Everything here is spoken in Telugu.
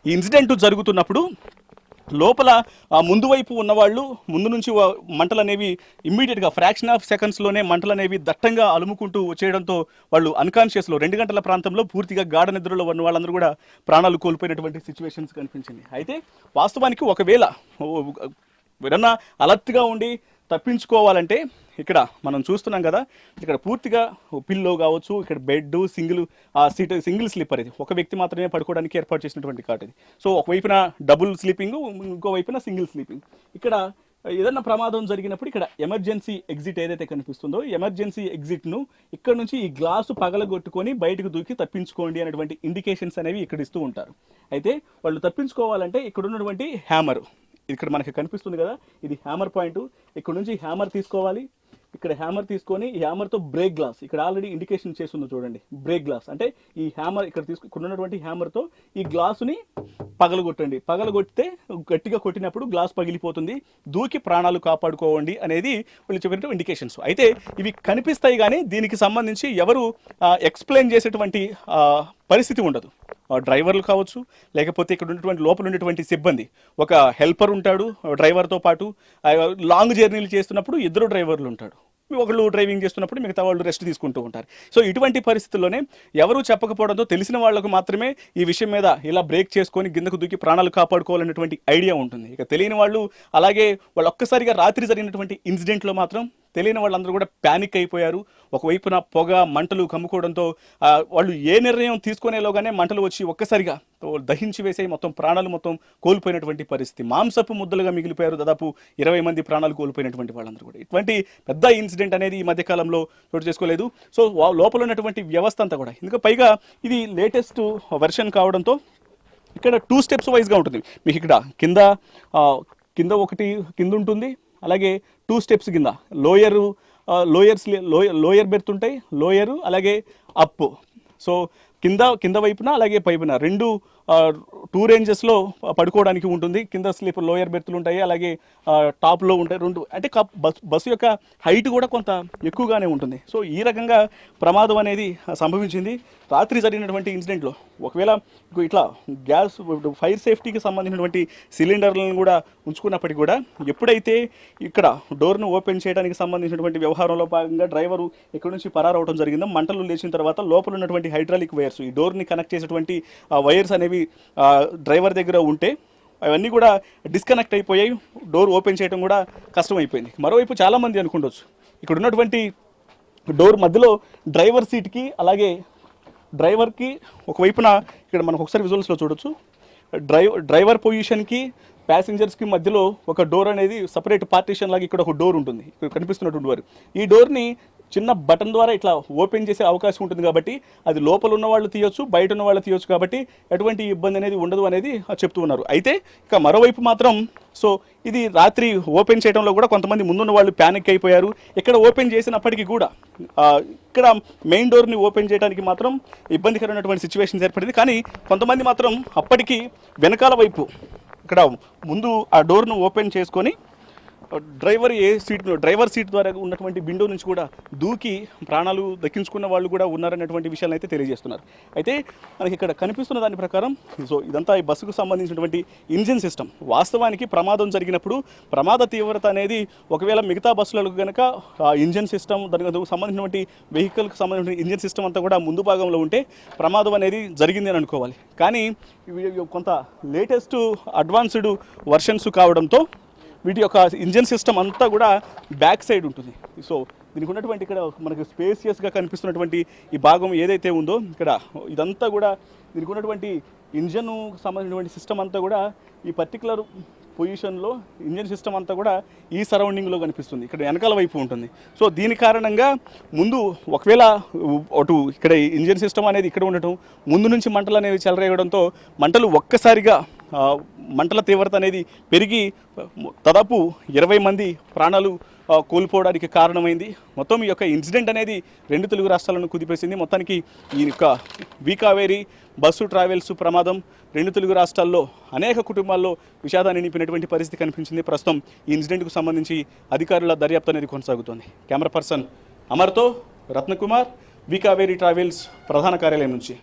ఈ ఇన్సిడెంట్ జరుగుతున్నప్పుడు లోపల ముందు వైపు ఉన్నవాళ్ళు ముందు నుంచి మంటలు అనేవి ఇమ్మీడియట్గా ఫ్రాక్షన్ ఆఫ్ సెకండ్స్లోనే మంటలు అనేవి దట్టంగా అలుముకుంటూ వచ్చేయడంతో వాళ్ళు అన్కాన్షియస్లో 2 గంటల ప్రాంతంలో పూర్తిగా గాఢ నిద్రలో ఉన్న వాళ్ళందరూ కూడా ప్రాణాలు కోల్పోయినటువంటి సిచ్యువేషన్స్ కనిపించింది. అయితే వాస్తవానికి ఒకవేళ ఎవరన్నా అలర్ట్గా ఉండి తప్పించుకోవాలంటే ఇక్కడ మనం చూస్తున్నాం కదా, ఇక్కడ పూర్తిగా పిల్లో కావచ్చు, ఇక్కడ బెడ్ సింగిల్ స్లీపర్, ఇది ఒక వ్యక్తి మాత్రమే పడుకోవడానికి ఏర్పాటు చేసినటువంటి కాట్ ఇది. సో ఒకవైపున డబుల్ స్లీపింగ్, ఇంకో వైపున సింగిల్ స్లీపింగ్. ఇక్కడ ఏదన్నా ప్రమాదం జరిగినప్పుడు ఇక్కడ ఎమర్జెన్సీ ఎగ్జిట్ ఏదైతే కనిపిస్తుందో ఎమర్జెన్సీ ఎగ్జిట్ను ఇక్కడ నుంచి ఈ గ్లాసు పగలగొట్టుకొని బయటకు దూకి తప్పించుకోండి అనేటువంటి ఇండికేషన్స్ అనేవి ఇక్కడ ఇస్తూ ఉంటారు. అయితే వాళ్ళు తప్పించుకోవాలంటే ఇక్కడ ఉన్నటువంటి హ్యామర్, ఇక్కడ మనకి కనిపిస్తుంది కదా, ఇది హ్యామర్ పాయింట్. ఇక్కడ నుంచి హ్యామర్ తీసుకోవాలి. ఇక్కడ హ్యామర్ తీసుకొని ఈ హ్యామర్తో బ్రేక్ గ్లాస్, ఇక్కడ ఆల్రెడీ ఇండికేషన్ చేస్తుందో చూడండి, బ్రేక్ గ్లాస్ అంటే ఈ హ్యామర్ ఇక్కడ ఉన్నటువంటి హ్యామర్తో ఈ గ్లాసుని పగలగొట్టండి. పగలగొట్టితే గట్టిగా కొట్టినప్పుడు గ్లాస్ పగిలిపోతుంది, దూకి ప్రాణాలు కాపాడుకోవండి అనేది వీళ్ళు చెప్పినటువంటి ఇండికేషన్స్. అయితే ఇవి కనిపిస్తాయి కానీ దీనికి సంబంధించి ఎవరు ఎక్స్ప్లెయిన్ చేసేటువంటి పరిస్థితి ఉండదు. డ్రైవర్లు కావచ్చు, లేకపోతే ఇక్కడ ఉన్నటువంటి లోపల ఉన్నటువంటి సిబ్బంది, ఒక హెల్పర్ ఉంటాడు డ్రైవర్తో పాటు. లాంగ్ జర్నీలు చేస్తున్నప్పుడు 2 డ్రైవర్లు ఉంటాడు, ఒకళ్ళు డ్రైవింగ్ చేస్తున్నప్పుడు మిగతా వాళ్ళు రెస్ట్ తీసుకుంటూ ఉంటారు. సో ఇటువంటి పరిస్థితుల్లోనే ఎవరు చెప్పకపోవడంతో తెలిసిన వాళ్లకు మాత్రమే ఈ విషయం మీద ఇలా బ్రేక్ చేసుకొని కిందకు దూకి ప్రాణాలు కాపాడుకోవాలనేటువంటి ఐడియా ఉంటుంది. ఇక తెలియని వాళ్ళు, అలాగే వాళ్ళు ఒక్కసారిగా రాత్రి జరిగినటువంటి ఇన్సిడెంట్లో మాత్రం తెలియని వాళ్ళందరూ కూడా ప్యానిక్ అయిపోయారు. ఒకవైపున పొగ మంటలు కమ్ముకోవడంతో వాళ్ళు ఏ నిర్ణయం తీసుకునేలోగానే మంటలు వచ్చి ఒక్కసారిగా దహించి వేసే మొత్తం ప్రాణాలు మొత్తం కోల్పోయినటువంటి పరిస్థితి. మాంసపు ముద్దలుగా మిగిలిపోయారు దాదాపు 20 మంది ప్రాణాలు కోల్పోయినటువంటి వాళ్ళందరూ కూడా. ఇటువంటి పెద్ద ఇన్సిడెంట్ అనేది ఈ మధ్యకాలంలో చోటు చేసుకోలేదు. సో లోపల ఉన్నటువంటి వ్యవస్థ అంతా కూడా, ఇంకా పైగా ఇది లేటెస్ట్ వెర్షన్ కావడంతో ఇక్కడ 2 స్టెప్స్ వైజ్గా ఉంటుంది. మీకు ఇక్కడ కింద ఒకటి కింద ఉంటుంది, అలాగే 2 స్టెప్స్ కింద లోయర్ బెర్త్ ఉంటాయి, లోయరు అలాగే అప్. సో కింద వైపున అలాగే పైపున 2 రేంజెస్లో పడుకోవడానికి ఉంటుంది. కింద స్లీపర్ లోయర్ బెర్తులు ఉంటాయి, అలాగే టాప్లో ఉంటాయి 2. అంటే బస్సు యొక్క హైట్ కూడా కొంత ఎక్కువగానే ఉంటుంది. సో ఈ రకంగా ప్రమాదం అనేది సంభవించింది రాత్రి జరిగినటువంటి ఇన్సిడెంట్లో. ఒకవేళ ఇట్లా గ్యాస్ ఫైర్ సేఫ్టీకి సంబంధించినటువంటి సిలిండర్లను కూడా ఉంచుకున్నప్పటికీ కూడా ఎప్పుడైతే ఇక్కడ డోర్ను ఓపెన్ చేయడానికి సంబంధించినటువంటి వ్యవహారంలో భాగంగా డ్రైవరు ఇక్కడ నుంచి పరారవడం జరిగిందో, మంటలు లేచిన తర్వాత లోపల ఉన్నటువంటి హైడ్రాలిక్ వైర్స్, ఈ డోర్ని కనెక్ట్ చేసేటువంటి వైర్స్ అనేవి డ్రైవర్ దగ్గర ఉంటే అవన్నీ కూడా డిస్కనెక్ట్ అయిపోయాయి. డోర్ ఓపెన్ చేయడం కూడా కష్టమైపోయింది. మరోవైపు చాలామంది అనుకుండొచ్చు, ఇక్కడ ఉన్నటువంటి డోర్ మధ్యలో డ్రైవర్ సీట్కి అలాగే డ్రైవర్కి ఒకవైపున ఇక్కడ మనం ఒకసారి విజువల్స్లో చూడొచ్చు, డ్రైవర్ పొజిషన్కి ప్యాసింజర్స్కి మధ్యలో ఒక డోర్ అనేది సపరేట్ పార్టీషన్ లాగా ఇక్కడ ఒక డోర్ ఉంటుంది. ఇక్కడ కనిపిస్తున్నటువంటి డోర్, ఈ డోర్ని చిన్న బటన్ ద్వారా ఇట్లా ఓపెన్ చేసే అవకాశం ఉంటుంది కాబట్టి అది లోపల ఉన్న వాళ్ళు తీయొచ్చు, బయట ఉన్న వాళ్ళు తీయొచ్చు, కాబట్టి ఎటువంటి ఇబ్బంది అనేది ఉండదు అనేది చెప్తూ ఉన్నారు. అయితే ఇక మరోవైపు మాత్రం ఇది రాత్రి ఓపెన్ చేయడంలో కూడా కొంతమంది ముందున్న వాళ్ళు ప్యానిక్ అయిపోయారు. ఇక్కడ ఓపెన్ చేసినప్పటికీ కూడా ఇక్కడ మెయిన్ డోర్ని ఓపెన్ చేయడానికి మాత్రం ఇబ్బందికరమైనటువంటి సిచ్యువేషన్స్ ఏర్పడింది. కానీ కొంతమంది మాత్రం అప్పటికి వెనకాల వైపు ఇక్కడ ముందు ఆ డోర్ను ఓపెన్ చేసుకొని డ్రైవర్ సీట్ ద్వారా ఉన్నటువంటి విండో నుంచి కూడా దూకి ప్రాణాలు దక్కించుకున్న వాళ్ళు కూడా ఉన్నారనేటువంటి విషయాలను అయితే తెలియజేస్తున్నారు. అయితే మనకి ఇక్కడ కనిపిస్తున్న దాని ప్రకారం ఇదంతా ఈ బస్సుకు సంబంధించినటువంటి ఇంజిన్ సిస్టమ్. వాస్తవానికి ప్రమాదం జరిగినప్పుడు ప్రమాద తీవ్రత అనేది ఒకవేళ మిగతా బస్సులకు కనుక ఇంజిన్ సిస్టమ్, దానికి సంబంధించినటువంటి వెహికల్కి సంబంధించిన ఇంజిన్ సిస్టమ్ అంతా కూడా ముందు భాగంలో ఉంటే ప్రమాదం అనేది జరిగింది అని అనుకోవాలి. కానీ కొంత లేటెస్ట్ అడ్వాన్స్డ్ వర్షన్స్ కావడంతో వీటి యొక్క ఇంజిన్ సిస్టమ్ అంతా కూడా బ్యాక్ సైడ్ ఉంటుంది. సో దీనికి ఉన్నటువంటి ఇక్కడ మనకు స్పేసియస్గా కనిపిస్తున్నటువంటి ఈ భాగం ఏదైతే ఉందో ఇక్కడ ఇదంతా కూడా దీనికి ఉన్నటువంటి ఇంజన్కు సంబంధించినటువంటి సిస్టమ్ అంతా కూడా ఈ పర్టికులర్ పొజిషన్లో ఇంజన్ సిస్టమ్ అంతా కూడా ఈ సరౌండింగ్లో కనిపిస్తుంది, ఇక్కడ వెనకాల వైపు ఉంటుంది. సో దీని కారణంగా ముందు ఒకవేళ ఇక్కడ ఇంజన్ సిస్టమ్ అనేది ఇక్కడ ఉండటం, ముందు నుంచి మంటలు అనేవి చెలరేయడంతో మంటలు ఒక్కసారిగా మంటల తీవ్రత అనేది పెరిగి దాదాపు 20 మంది ప్రాణాలు కోల్పోవడానికి కారణమైంది. మొత్తం ఈ యొక్క ఇన్సిడెంట్ అనేది 2 తెలుగు రాష్ట్రాలను కుదిపేసింది. మొత్తానికి ఈ యొక్క వీకావేరి బస్సు ట్రావెల్స్ ప్రమాదం 2 తెలుగు రాష్ట్రాల్లో అనేక కుటుంబాల్లో విషాదాన్ని నింపినటువంటి పరిస్థితి కనిపించింది. ప్రస్తుతం ఈ ఇన్సిడెంట్కు సంబంధించి అధికారుల దర్యాప్తు అనేది కొనసాగుతోంది. కెమెరా పర్సన్ అమర్తో రత్నకుమార్, వీకావేరి ట్రావెల్స్ ప్రధాన కార్యాలయం నుంచి.